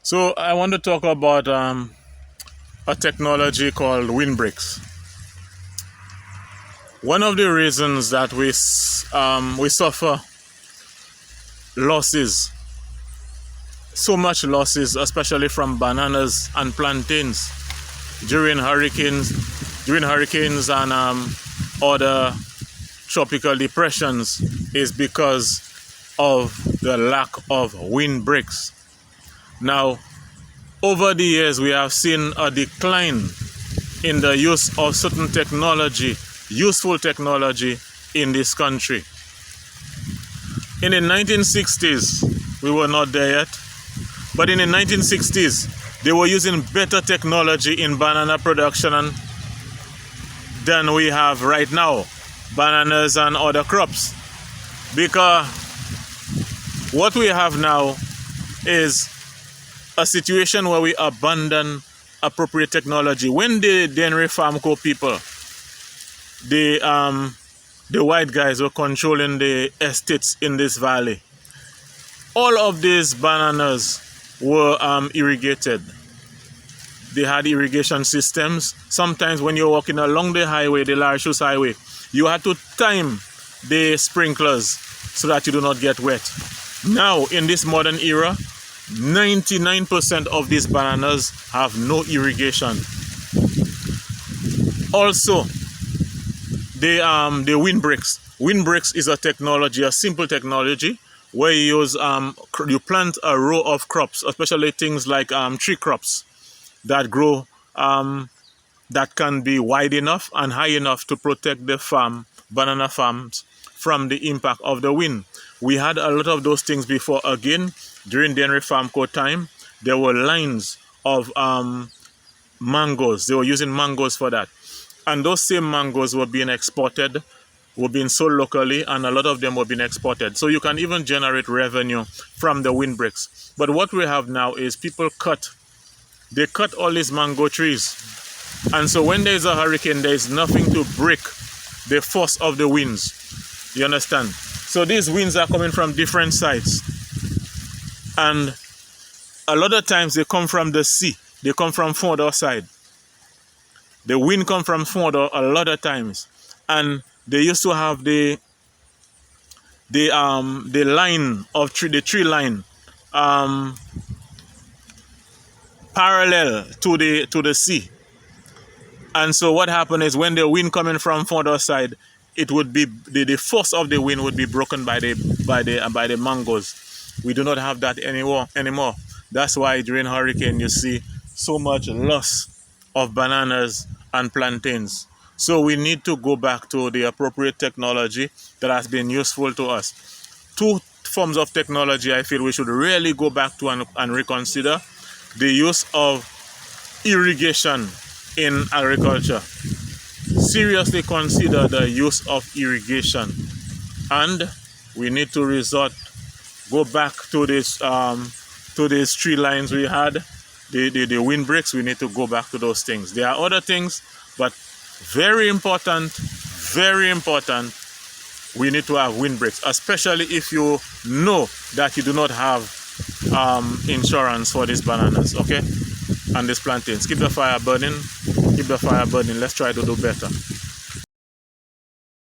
So I want to talk about a technology called windbreaks. One of the reasons that we suffer losses, so much losses, especially from bananas and plantains during hurricanes and other tropical depressions, is because of the lack of windbreaks. Now, over the years, we have seen a decline in the use of certain technology, useful technology in this country. In the 1960s, we were not there yet, but in the 1960s, they were using better technology in banana production than we have right now, bananas and other crops. Because what we have now is a situation where we abandon appropriate technology. When the Denry Farmco people, the white guys were controlling the estates in this valley, all of these bananas were irrigated. They had irrigation systems. Sometimes when you're walking along the highway, the Larissus highway, you had to time the sprinklers so that you do not get wet. Now, in this modern era, 99% of these bananas have no irrigation. Also, the windbreaks. Windbreaks is a technology, a simple technology, where you use you plant a row of crops, especially things like tree crops that grow that can be wide enough and high enough to protect the banana farms from the impact of the wind. We had a lot of those things before. Again, during Denry Farmco time, there were lines of mangoes. They were using mangoes for that. And those same mangoes were being exported, were being sold locally, and a lot of them were being exported. So you can even generate revenue from the windbreaks. But what we have now is people cut all these mango trees. And so when there's a hurricane, there's nothing to break the force of the winds. You understand? So these winds are coming from different sides. And a lot of times they come from the sea. They come from Fondor side. The wind comes from Fondor a lot of times. And they used to have the line of the tree line parallel to the sea. And so what happened is when the wind coming from Fondor side, it would be the force of the wind would be broken by the mangoes. We do not have that anymore. That's why during hurricane you see so much loss of bananas and plantains. So we need to go back to the appropriate technology that has been useful to us. Two forms of technology I feel we should really go back to and reconsider: the use of irrigation in agriculture. Seriously consider the use of irrigation, and we need to go back to these tree lines we had, the windbreaks. We need to go back to those things. There are other things, but very important, we need to have windbreaks, especially if you know that you do not have insurance for these bananas, okay, and these plantains. Keep the fire burning. Let's try to do better.